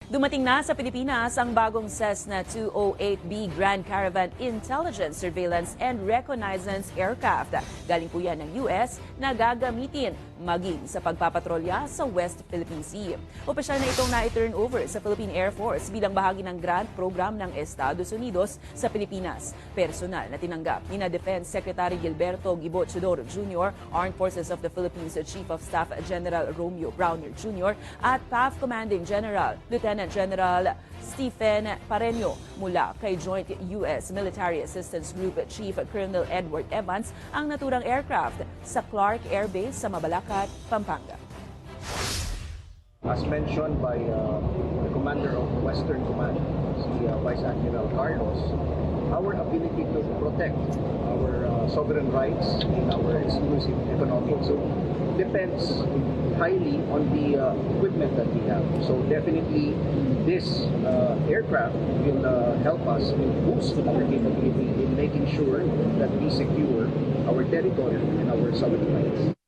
Dumating na sa Pilipinas ang bagong Cessna-208-B Grand Caravan Intelligence, Surveillance and Reconnaissance Aircraft. Galing po yan ng US na gagamitin maging sa pagpapatrolya sa West Philippine Sea. Opisyal na itong na-turn over sa Philippine Air Force bilang bahagi ng grant program ng Estados Unidos sa Pilipinas. Personal na tinanggap ni Defense Secretary Gilberto Gibochidor Jr., Armed Forces of the Philippines Chief of Staff General Romeo Browner Jr. at PAF Commanding General Lieutenant General Stephen Pareño mula kay Joint U.S. Military Assistance Group Chief Colonel Edward Evans ang naturang aircraft sa Clark Air Base sa Mabalacat, Pampanga. As mentioned by the Commander of Western Command, si Vice Admiral Carlos, our ability to protect our sovereign rights in our exclusive economic zone depends highly on the equipment that we have. So definitely this aircraft will help us, will boost our capability in making sure that we secure our territory and our sovereign rights.